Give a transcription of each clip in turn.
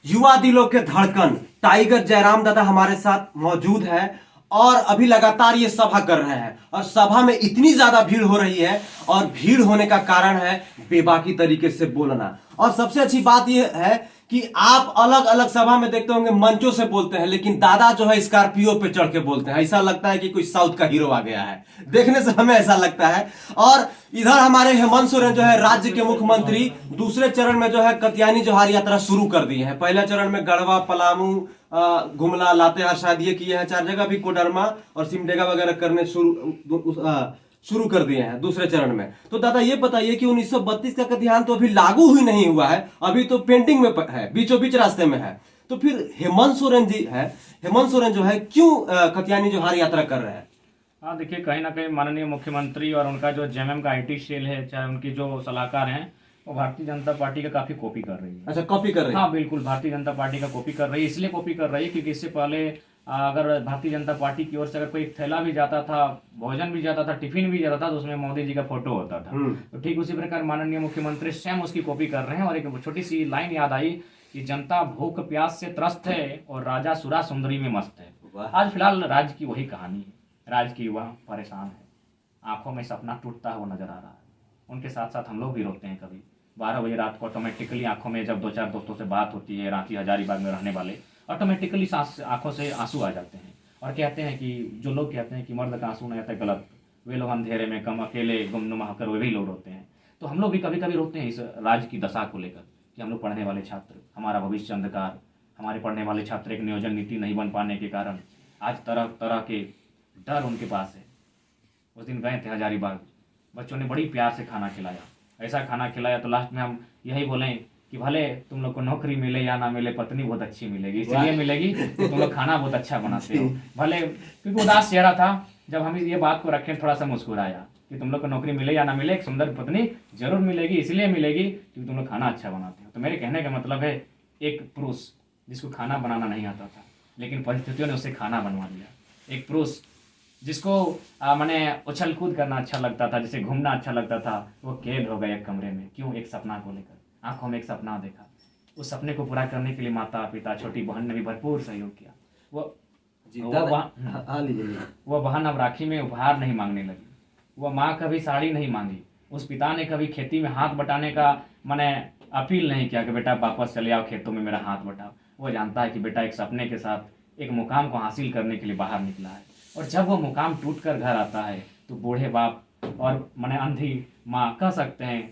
युवा दिलों के धड़कन टाइगर जयराम दादा हमारे साथ मौजूद है और अभी लगातार ये सभा कर रहे हैं और सभा में इतनी ज्यादा भीड़ हो रही है और भीड़ होने का कारण है बेबाकी तरीके से बोलना। और सबसे अच्छी बात ये है कि आप अलग अलग सभा में देखते होंगे मंचों से बोलते हैं, लेकिन दादा जो है स्कॉर्पियो पे चढ़ के बोलते हैं। ऐसा लगता है कि कोई साउथ का हीरो आ गया है, देखने से हमें ऐसा लगता है। और इधर हमारे हेमंत सोरेन जो है राज्य के मुख्यमंत्री दूसरे चरण में जो है कात्यायनी जोहार यात्रा शुरू कर दी है। पहले चरण में गढ़वा, पलामू, गुमला, लातेहार शायद ये किए हैं 4 जगह, भी कोडरमा और सिमडेगा वगैरह करने शुरू कर दिए हैं दूसरे चरण में। तो दादा ये बताइए कि 1932 का कथियान तो अभी लागू ही नहीं हुआ है, अभी तो पेंटिंग में है, बीचों बीच रास्ते में है। तो फिर हेमंत सोरेन जी है, हेमंत सोरेन जो है क्यों कात्यायनी जोहार यात्रा कर रहे हैं? हाँ देखिए, कहीं ना कहीं माननीय मुख्यमंत्री और उनका जो जेएमएम का आईटी सेल है, चाहे उनकी जो सलाहकार हैं, वो भारतीय जनता पार्टी का काफी कॉपी कर रही है। अच्छा, कॉपी कर रही है? हाँ बिल्कुल, भारतीय जनता पार्टी का कॉपी कर रही है। इसलिए कॉपी कर रही है क्योंकि इससे पहले अगर भारतीय जनता पार्टी की ओर से अगर कोई थैला भी जाता था, भोजन भी जाता था, टिफिन भी जाता था, तो उसमें मोदी जी का फोटो होता था। तो ठीक उसी प्रकार माननीय मुख्यमंत्री स्वयं उसकी कॉपी कर रहे हैं। और एक छोटी सी लाइन याद आई कि जनता भूख प्यास से त्रस्त है और राजा सुरा सुंदरी में मस्त है। आज फिलहाल राज्य की वही कहानी है। राज्य के युवा परेशान है, आंखों में सपना टूटता हुआ नजर आ रहा है। उनके साथ साथ हम लोग भी रोते हैं। कभी 12 बजे रात को ऑटोमेटिकली आंखों में, जब 2-4 दोस्तों से बात होती है, रांची हजारीबाग में रहने वाले, ऑटोमेटिकली आंखों से आंसू आ जाते हैं और कहते हैं कि जो लोग कहते हैं कि मर्द का आंसू नहीं आता, गलत। वे लोग अंधेरे में कम अकेले गुमनुमा होकर वे भी लोग रोते हैं। तो हम लोग भी कभी कभी रोते हैं इस राज्य की दशा को लेकर कि हम लोग पढ़ने वाले छात्र, हमारा भविष्य अंधकार, हमारे पढ़ने वाले छात्र एक नियोजन नीति नहीं बन पाने के कारण आज तरह तरह के डर उनके पास है। उस दिन गए थे हजारीबाग, बच्चों ने बड़ी प्यार से खाना खिलाया, ऐसा खाना खिलाया तो लास्ट में हम यही बोलें कि भले तुम लोग को नौकरी मिले या ना मिले, पत्नी बहुत अच्छी मिलेगी, इसलिए मिलेगी कि तुम लोग खाना बहुत अच्छा बनाते हो। भले, क्योंकि उदास चेहरा था, जब हम ये बात को रखें थोड़ा सा मुस्कुराया कि तुम लोग को नौकरी मिले या ना मिले, एक सुंदर पत्नी जरूर मिलेगी, इसलिए मिलेगी क्योंकि तुम लोग खाना अच्छा बनाते हो। तो मेरे कहने का मतलब है, एक पुरुष जिसको खाना बनाना नहीं आता था, लेकिन परिस्थितियों ने उससे खाना बनवा दिया। एक पुरुष जिसको मैंने उछल कूद करना अच्छा लगता था, जिसे घूमना अच्छा लगता था, वो कैद हो गया एक कमरे में। क्यों? एक सपना को लेकर। आंखों में एक सपना देखा, उस सपने को पूरा करने के लिए माता पिता, छोटी बहन ने भी भरपूर सहयोग किया। वो बहन अब राखी में उपहार नहीं मांगने लगी, वह माँ कभी साड़ी नहीं मांगी, उस पिता ने कभी खेती में हाथ बटाने का मैंने अपील नहीं किया कि बेटा वापस चले आओ खेतों में मेरा हाथ बटाओ। वो जानता है कि बेटा एक सपने के साथ एक मुकाम को हासिल करने के लिए बाहर निकला है, और जब वो मुकाम टूट कर घर आता है तो बूढ़े बाप और मैंने अंधी माँ, कह सकते हैं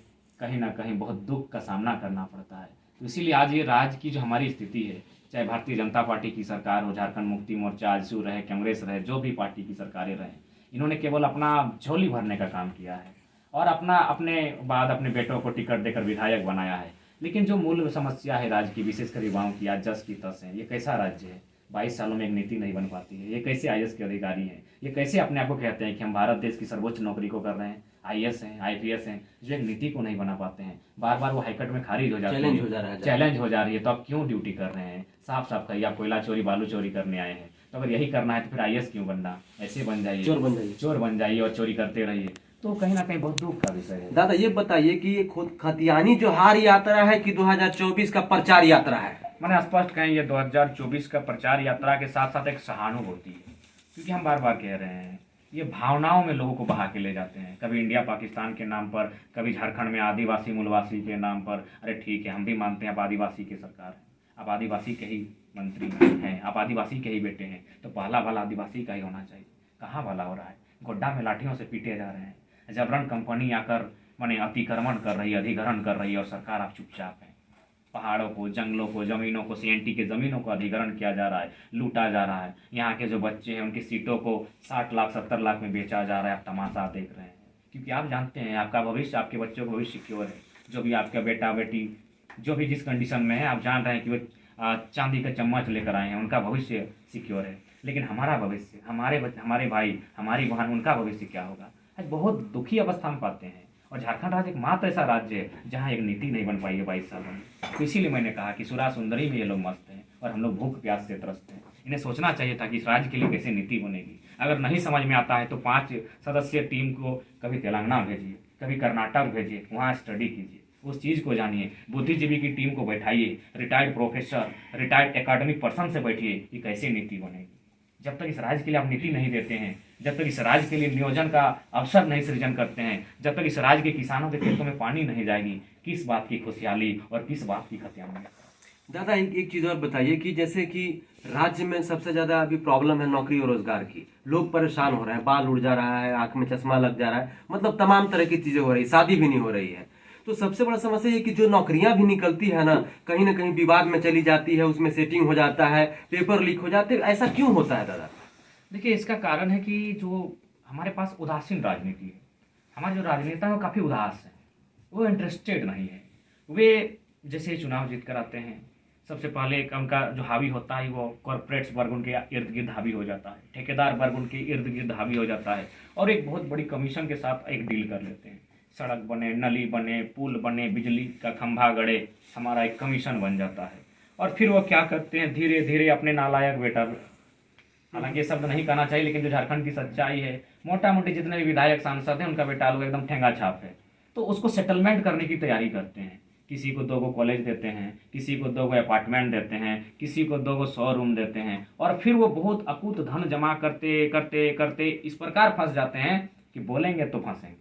कहीं ना कहीं बहुत दुख का सामना करना पड़ता है। तो इसीलिए आज ये राज्य की जो हमारी स्थिति है, चाहे भारतीय जनता पार्टी की सरकार हो, झारखंड मुक्ति मोर्चा, आजसू रहे, कांग्रेस रहे, जो भी पार्टी की सरकारें रहे, इन्होंने केवल अपना झोली भरने का काम किया है और अपने बाद अपने बेटों को टिकट देकर विधायक बनाया है। लेकिन जो मूल समस्या है राज्य की, विशेषकर युवाओं की, आज जस की तस है। ये कैसा राज्य है? 22 सालों में एक नीति नहीं बन पाती है। ये कैसे आईएएस के अधिकारी हैं? ये कैसे अपने आप को कहते हैं कि हम भारत देश की सर्वोच्च नौकरी को कर रहे हैं, आईएएस हैं, आईपीएस हैं, जो एक नीति को नहीं बना पाते हैं? बार बार वो हाईकोर्ट में खारिज हो जाती है, चैलेंज हो जा रही है। तो आप क्यों ड्यूटी कर रहे हैं? साफ साफ कहिए, आप कोयला चोरी, बालू चोरी करने आए हैं, तो अगर यही करना है तो फिर आईएएस क्यों बनना? ऐसे बन जाइए, चोर बन जाइए और चोरी करते रहिए। तो कहीं ना कहीं बहुत दुख का विषय है। दादा ये बताइए कि ये खुद कात्यायनी जोहार यात्रा है कि 2024 का प्रचार यात्रा है? मैंने स्पष्ट कहें, ये 2024 का प्रचार यात्रा के साथ साथ एक सहानुभूति है। क्योंकि हम बार बार कह रहे हैं, ये भावनाओं में लोगों को बहा के ले जाते हैं। कभी इंडिया पाकिस्तान के नाम पर, कभी झारखंड में आदिवासी मूलवासी के नाम पर। अरे ठीक है, हम भी मानते हैं आप आदिवासी की सरकार है, आप आदिवासी के ही मंत्री हैं, आप आदिवासी के ही बेटे हैं, तो पहला भला आदिवासी का ही होना चाहिए। कहाँ भला हो रहा है? गोड्डा में लाठियों से पीटे जा रहे हैं, जबरन कंपनी आकर माने अतिक्रमण कर रही है, अधिग्रहण कर रही है, और सरकार आप चुपचाप है। पहाड़ों को, जंगलों को, जमीनों को, सीएनटी के जमीनों को अधिग्रहण किया जा रहा है, लूटा जा रहा है। यहाँ के जो बच्चे हैं उनकी सीटों को 60 लाख 70 लाख में बेचा जा रहा है। आप तमाशा देख रहे हैं, क्योंकि आप जानते हैं आपका भविष्य, आपके बच्चों का भविष्य सिक्योर है। जो भी आपका बेटा बेटी जो भी जिस कंडीशन में है, आप जान रहे हैं कि वो चांदी का चम्मच लेकर आए हैं, उनका भविष्य सिक्योर है। लेकिन हमारा भविष्य, हमारे भाई, हमारी बहन, उनका भविष्य क्या होगा? आज बहुत दुखी अवस्था में पाते हैं। और झारखंड राज्य एक मात्र ऐसा राज्य है जहाँ एक नीति नहीं बन पाई है 22 सालों में। तो इसीलिए मैंने कहा कि सुरा सुंदरी में ये लोग मस्त हैं और हम लोग भूख प्यास से त्रस्त हैं। इन्हें सोचना चाहिए था कि इस राज्य के लिए कैसे नीति बनेगी। अगर नहीं समझ में आता है तो 5 सदस्यीय टीम को कभी तेलंगाना भेजिए, कभी कर्नाटक भेजिए, वहाँ स्टडी कीजिए। उस चीज़ को जानिए, बुद्धिजीवी की टीम को बैठाइए, retired professor, retired academic person से बैठिए कि कैसे नीति बनेगी। जब तक इस राज्य के लिए आप नीति नहीं देते हैं, जब तक इस राज्य के लिए नियोजन का अवसर नहीं सृजन करते हैं, जब तक इस राज्य के किसानों के खेतों में पानी नहीं जाएगी, किस बात की खुशहाली और किस बात की खतियानी। दादा एक चीज और बताइए कि जैसे कि राज्य में सबसे ज्यादा अभी प्रॉब्लम है नौकरी और रोजगार की। लोग परेशान हो रहे हैं, बाल उड़ जा रहा है, आंख में चश्मा लग जा रहा है, मतलब तमाम तरह की चीजें हो रही है, शादी भी नहीं हो रही है। तो सबसे बड़ा समस्या ये कि जो नौकरियां भी निकलती है ना कहीं विवाद में चली जाती है, उसमें सेटिंग हो जाता है, पेपर लीक हो जाते हैं। ऐसा क्यों होता है दादा? देखिए, इसका कारण है कि जो हमारे पास उदासीन राजनीति है, हमारे जो राजनेता है वो काफ़ी उदास है, वो इंटरेस्टेड नहीं है। वे जैसे चुनाव जीत कर आते हैं, सबसे पहले उनका जो हावी होता है वो कॉरपोरेट्स वर्ग उनके इर्द गिर्द हावी हो जाता है, ठेकेदार वर्ग उनके इर्द गिर्द हावी हो जाता है और एक बहुत बड़ी कमीशन के साथ एक डील कर लेते हैं। सड़क बने, नली बने, पुल बने, बिजली का खंभा गड़े, हमारा एक कमीशन बन जाता है। और फिर वो क्या करते हैं, धीरे धीरे अपने नालायक बेटा, हालांकि ये शब्द नहीं कहना चाहिए लेकिन जो झारखंड की सच्चाई है, मोटा मोटी जितने भी विधायक सांसद हैं उनका बेटा लोग एकदम ठेंगा छाप है, तो उसको सेटलमेंट करने की तैयारी करते हैं। किसी को 2 कॉलेज देते हैं, किसी को 2 अपार्टमेंट देते हैं, किसी को 2 शोरूम देते हैं और फिर वो बहुत अकूत धन जमा करते करते करते इस प्रकार फंस जाते हैं कि बोलेंगे तो फंसेंगे।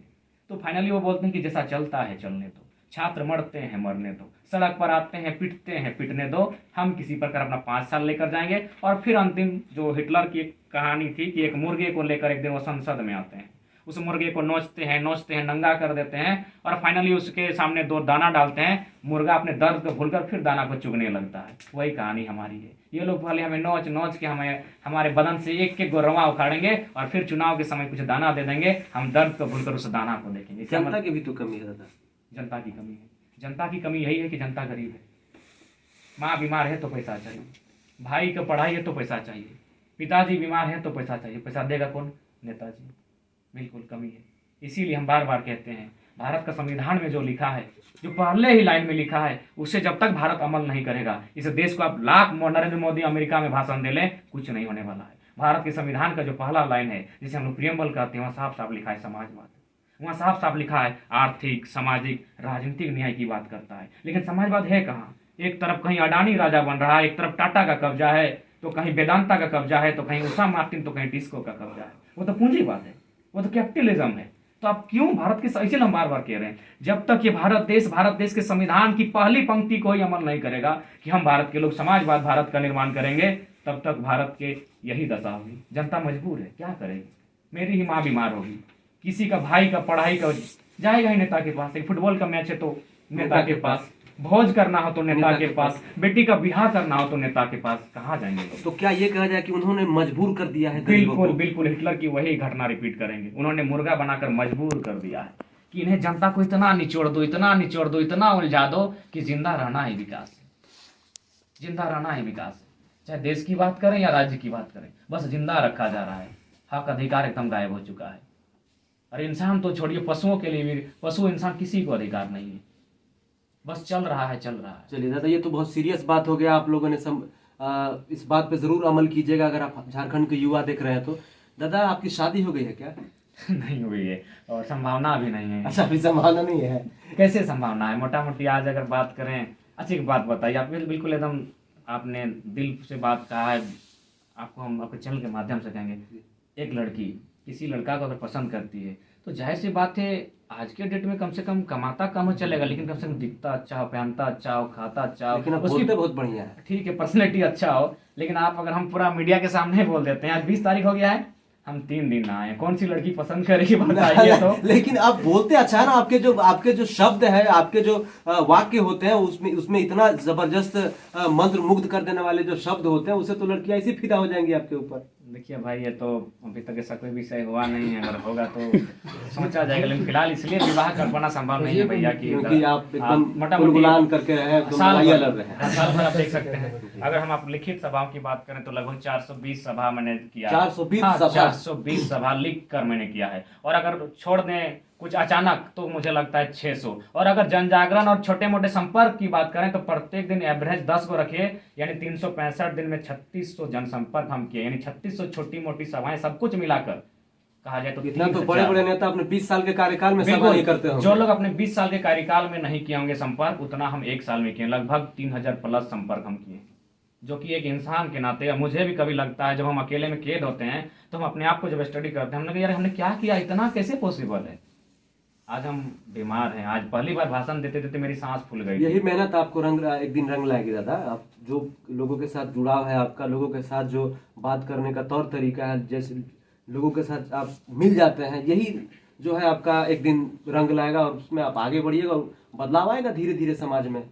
तो फाइनली वो बोलते हैं कि जैसा चलता है चलने दो, छात्र मरते हैं मरने दो, सड़क पर आते हैं पिटते हैं पिटने दो, हम किसी प्रकार अपना 5 साल लेकर जाएंगे। और फिर अंतिम जो हिटलर की एक कहानी थी कि एक मुर्गे को लेकर एक दिन वो संसद में आते हैं, उस मुर्गे को नोचते हैं, नंगा कर देते हैं और फाइनली उसके सामने 2 दाना डालते हैं, मुर्गा अपने दर्द को भूलकर फिर दाना को चुगने लगता है। वही कहानी हमारी है। ये लोग पहले हमें नोच नोच के हमारे बदन से एक एक गोरवा उखाड़ेंगे और फिर चुनाव के समय कुछ दाना दे देंगे, हम दर्द को भूलकर उस दाना को देखेंगे। जनता की भी तो कमी है दादा। जनता की कमी है। जनता की कमी यही है कि जनता गरीब है। माँ बीमार है तो पैसा चाहिए, भाई का पढ़ाई है तो पैसा चाहिए, पिताजी बीमार है तो पैसा चाहिए, पैसा देगा कौन? नेताजी। बिल्कुल कमी है। इसीलिए हम बार बार कहते हैं, भारत का संविधान में जो लिखा है, जो पहले ही लाइन में लिखा है, उसे जब तक भारत अमल नहीं करेगा, इस देश को आप लाख नरेंद्र मोदी अमेरिका में भाषण दे लें, कुछ नहीं होने वाला है। भारत के संविधान का जो पहला लाइन है, जिसे हम लोग प्रियम्बल कहते हैं, वहाँ साफ साफ लिखा है समाजवाद। वहाँ साफ साफ लिखा है आर्थिक, सामाजिक, राजनीतिक न्याय की बात करता है। लेकिन समाजवाद है कहाँ? एक तरफ कहीं अडानी राजा बन रहा है, एक तरफ टाटा का कब्जा है, तो कहीं वेदांता का कब्जा है, तो कहीं उषा मार्टिन, तो कहीं टिस्को का कब्जा है। वो तो पूंजीवाद है, वो तो कैपिटलिज्म है। तो आप क्यों भारत के, इसलिए हम बार बार कह रहे हैं, जब तक ये भारत देश के संविधान की पहली पंक्ति को ही अमल नहीं करेगा कि हम भारत के लोग समाजवाद भारत का निर्माण करेंगे, तब तक भारत के यही दशा होगी। जनता मजबूर है, क्या करेगी? मेरी ही माँ बीमार होगी, किसी का भाई का पढ़ाई का जाएगा ही नेता के पास। एक फुटबॉल का मैच है तो नेता के पास, भोज करना हो तो नेता के पास, बेटी का ब्याह करना हो तो नेता के पास। कहाँ जाएंगे लोग? तो क्या ये कहा जाए कि उन्होंने मजबूर कर दिया है? बिल्कुल बिल्कुल, हिटलर की वही घटना रिपीट करेंगे। उन्होंने मुर्गा बनाकर मजबूर कर दिया है कि इन्हें जनता को इतना निचोड़ दो, इतना निचोड़ दो, इतना उलझा दो कि जिंदा रहना ही विकास है। जिंदा रहना ही विकास है। चाहे देश की बात करें या राज्य की बात करें, बस जिंदा रखा जा रहा है। हक अधिकार एकदम गायब हो चुका है। और इंसान तो छोड़िए, पशुओं के लिए भी, पशु इंसान किसी को अधिकार नहीं है, बस चल रहा है चल रहा है। चलिए दादा, ये तो बहुत सीरियस बात हो गया। आप लोगों ने इस बात पे जरूर अमल कीजिएगा अगर आप झारखंड के युवा देख रहे हैं तो। दादा, आपकी शादी हो गई है क्या? नहीं हुई है और संभावना भी नहीं है। अच्छा, अभी संभावना नहीं है? कैसे संभावना है? मोटा मोटी आज अगर बात करें, अच्छी बात बताइए आप, बिल्कुल एकदम आपने दिल से बात कहा है। आपको हम आपके चैनल के माध्यम से कहेंगे, एक लड़की किसी लड़का को अगर पसंद करती है तो जाहिर सी बात है आज के डेट में कम से कम कमाता कम हो चलेगा, लेकिन कम से कम दिखता अच्छा हो, पहनता अच्छा हो, खाता अच्छा हो, लेकिन आप उसकी बोलते बहुत बढ़िया है। ठीक है, पर्सनैलिटी अच्छा हो। लेकिन आप अगर हम पूरा मीडिया के सामने बोल देते हैं, आज 20 तारीख हो गया है, हम 3 दिन ना आए, कौन सी लड़की पसंद करेगी बताइए तो। लेकिन आप बोलते अच्छा है ना, आपके जो शब्द है, आपके जो वाक्य होते हैं, उसमें इतना जबरदस्त मंत्र मुग्ध कर देने वाले जो शब्द होते हैं, उसे तो लड़कियां ऐसी फिदा हो जाएंगी आपके ऊपर। देखिए भाई, ये तो अभी तक ऐसा कोई विषय हुआ नहीं है, अगर होगा तो सोचा जाएगा, लेकिन फिलहाल इसलिए विवाह कर पाना संभव नहीं है भैया, क्योंकि आप एकदम गुलगुलान करके रहे हैं, साल भर आप देख सकते हैं। अगर हम आप लिखित सभाओं की बात करें तो लगभग 420 सभा मैंने किया, 420 सभा लिख कर मैंने किया है। और अगर छोड़ दें कुछ अचानक तो मुझे लगता है 600। और अगर जन जागरण और छोटे मोटे संपर्क की बात करें तो प्रत्येक दिन एवरेज 10 को रखिए, यानी 365 दिन में 3600 जनसंपर्क हम किए, यानी 3600 छोटी मोटी सभाएं सब कुछ मिलाकर कहा जाए तो इतना तो 30,000। बड़े बड़े नेता अपने 20 साल के कार्यकाल में सभा बिल्कुल, नहीं करते होंगे। जो लोग अपने 20 साल के कार्यकाल में नहीं किए होंगे संपर्क, उतना हम 1 साल में किए, लगभग 3,000 प्लस संपर्क हम किए। जो कि एक इंसान के नाते मुझे भी कभी लगता है, जब हम अकेले में कैद होते हैं तो हम अपने आप को जब स्टडी करते हैं, हमने कहा यार हमने क्या किया, इतना कैसे पॉसिबल है। आज हम बीमार हैं, आज पहली बार भाषण देते देते मेरी सांस फूल गई। यही मेहनत आपको एक दिन रंग लाएगी दादा। आप जो लोगों के साथ जुड़ाव है आपका, लोगों के साथ जो बात करने का तौर तरीका है, जैसे लोगों के साथ आप मिल जाते हैं, यही जो है आपका एक दिन रंग लाएगा और उसमें आप आगे बढ़िएगा और बदलाव आएगा धीरे धीरे समाज में।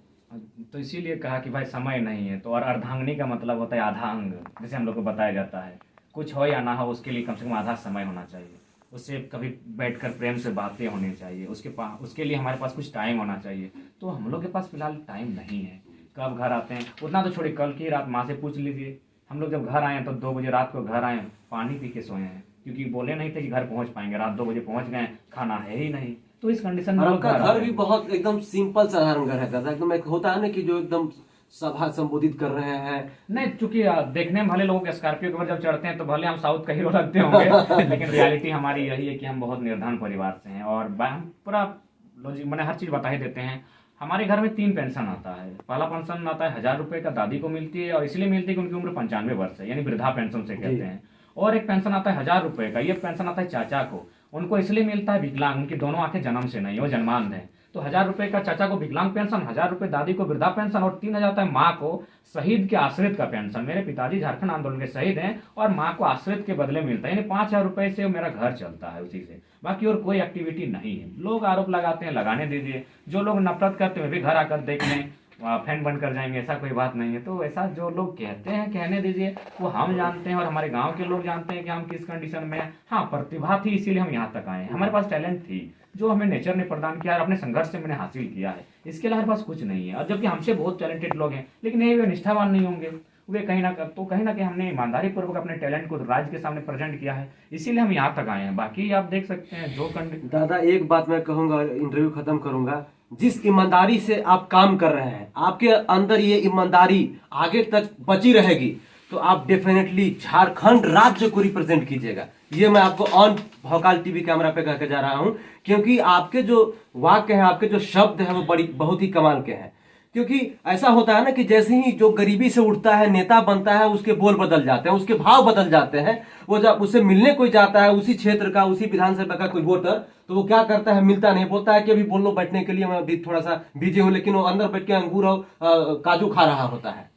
तो इसीलिए कहा कि भाई समय नहीं है। तो और अर्धांगिनी का मतलब होता है आधा अंग, जैसे हम लोग को बताया जाता है, कुछ हो या ना हो उसके लिए कम से कम आधा समय होना चाहिए। उससे कभी बैठकर प्रेम से बातें होनी चाहिए, उसके लिए हमारे पास कुछ टाइम होना चाहिए। तो हम लोग के पास फिलहाल टाइम नहीं है। कब घर आते हैं उतना तो छोड़िए, कल की रात माँ से पूछ लीजिए, हम लोग जब घर आए तो 2 बजे रात को घर आए, पानी पी के सोए हैं, क्योंकि बोले नहीं थे कि घर पहुंच पाएंगे, रात 2 बजे पहुंच गए, खाना है ही नहीं। तो इस कंडीशन में आपका घर भी बहुत एकदम सिंपल साधारण घर है दादा, एकदम एक होता है ना कि जो एकदम सभा संबोधित कर रहे हैं। नहीं, चूंकि देखने में भले लोगों के स्कॉर्पियो के ऊपर जब चढ़ते हैं तो भले हम साउथ का हीरो लगते होंगे लेकिन रियलिटी हमारी यही है कि हम बहुत निर्धन परिवार से हैं। और हम पूरा लॉजिक मैंने हर चीज बता ही देते हैं। हमारे घर में 3 पेंशन आता है। पहला पेंशन आता है 1,000 रुपए का, दादी को मिलती है और इसलिए मिलती है कि उनकी उम्र 95 वर्ष है, यानी वृद्धा पेंशन से कहते हैं। और एक पेंशन आता है 1,000 रुपए का, ये पेंशन आता है चाचा को, उनको इसलिए मिलता है विकलांग, उनकी दोनों आंखें जन्म से नहीं, वो जन्मांध है। तो 1,000 रुपए का चाचा को विकलांग पेंशन, 1,000 रुपए दादी को वृद्धा पेंशन और 3,000 होता है माँ को शहीद के आश्रित का पेंशन। मेरे पिताजी झारखंड आंदोलन के शहीद हैं और माँ को आश्रित के बदले मिलता है, यानी 5,000 रुपए से मेरा घर चलता है उसी से, बाकी और कोई एक्टिविटी नहीं है। लोग आरोप लगाते हैं, लगाने दीजिए। जो लोग नफरत करते हैं वे भी घर आकर देख लें, फैन बंद कर जाएंगे, ऐसा कोई बात नहीं है। तो ऐसा जो लोग कहते हैं कहने दीजिए, वो हम जानते हैं और हमारे गांव के लोग जानते हैं कि हम किस कंडीशन में हैं। हाँ, प्रतिभा थी इसीलिए हम यहाँ तक आए हैं, हमारे पास टैलेंट थी जो हमें नेचर ने प्रदान किया और अपने संघर्ष से मैंने हासिल किया है। इसके अलावा हमारे पास कुछ नहीं है। और जबकि हमसे बहुत टैलेंटेड लोग हैं, लेकिन ये वे निष्ठावान नहीं होंगे, वे कहीं ना कहीं हमने ईमानदारी पूर्वक अपने टैलेंट को राज्य के सामने प्रेजेंट किया है, इसीलिए हम यहाँ तक आए हैं। बाकी आप देख सकते हैं जो दादा एक बात मैं कहूंगा, इंटरव्यू खत्म करूंगा, जिस ईमानदारी से आप काम कर रहे हैं, आपके अंदर ये ईमानदारी आगे तक बची रहेगी तो आप डेफिनेटली झारखंड राज्य को रिप्रेजेंट कीजिएगा। ये मैं आपको ऑन भौकाल टीवी कैमरा पे कहकर जा रहा हूं, क्योंकि आपके जो वाक्य है, आपके जो शब्द है, वो बहुत ही कमाल के हैं। क्योंकि ऐसा होता है ना कि जैसे ही जो गरीबी से उठता है, नेता बनता है, उसके बोल बदल जाते हैं, उसके भाव बदल जाते हैं। वो जब उससे मिलने कोई जाता है, उसी क्षेत्र का, उसी विधानसभा का कोई वोटर, तो वो क्या करता है, मिलता नहीं, बोलता है कि अभी बोल लो बैठने के लिए, मैं अभी थोड़ा सा बिजी हूँ, लेकिन वो अंदर बैठ के अंगूर और काजू खा रहा होता है।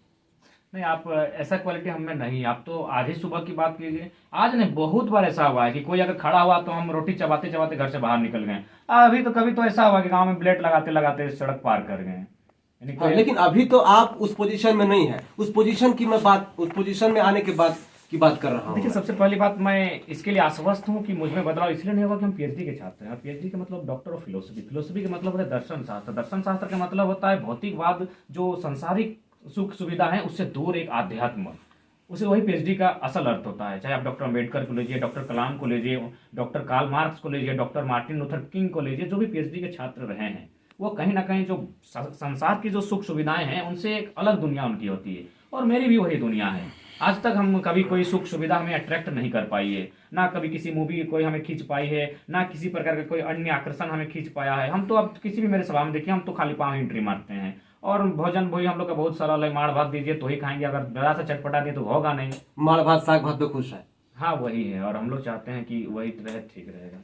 नहीं, आप ऐसा क्वालिटी हमें नहीं। आप तो आज ही सुबह की बात कीजिए, आज नहीं बहुत बार ऐसा हुआ है कि कोई अगर खड़ा हुआ तो हम रोटी चबाते चबाते घर से बाहर निकल गए। अभी तो कभी तो ऐसा हुआ कि गांव में ब्लेड लगाते लगाते सड़क पार कर गए। लेकिन अभी तो आप उस पोजीशन में नहीं है। उस पोजीशन की मैं बात, उस पोजीशन में आने के बाद की बात कर रहा हूँ। देखिए, सबसे पहली बात मैं इसके लिए आश्वस्त हूँ कि मुझ में बदलाव इसलिए नहीं होगा कि हम पीएचडी के छात्र हैं। पीएचडी का मतलब डॉक्टर ऑफ फिलोसफी, फिलोसफी का मतलब होता है दर्शन शास्त्र, दर्शन शास्त्र का मतलब होता है भौतिकवाद, जो संसारिक सुख सुविधा है उससे दूर एक आध्यात्म, उसे वही पीएचडी का असल अर्थ होता है। चाहे आप डॉक्टर अम्बेडकर को लीजिए, डॉक्टर कलाम को लीजिए, डॉक्टर कार्ल मार्क्स को लीजिए, डॉक्टर मार्टिन लूथर किंग को लीजिए, जो भी पीएचडी के छात्र रहे हैं वो कहीं ना कहीं जो संसार की जो सुख सुविधाएं हैं उनसे एक अलग दुनिया उनकी होती है, और मेरी भी वही दुनिया है। आज तक हम कभी कोई सुख सुविधा हमें अट्रैक्ट नहीं कर पाई है, ना कभी किसी मूवी कोई हमें खींच पाई है, ना किसी प्रकार का कोई अन्य आकर्षण हमें खींच पाया है। हम तो अब किसी भी मेरे सभा में देखिए, हम तो खाली पाँव एंट्री मारते हैं। और भोजन वही हम लोग का बहुत सरल है, माड़ भात दीजिए तो ही खाएंगे, अगर जरा सा चटपटा दिए तो होगा नहीं। माड़ भात साग भात तो खुश है। हाँ वही है, और हम लोग चाहते हैं कि वही रहे, ठीक रहेगा।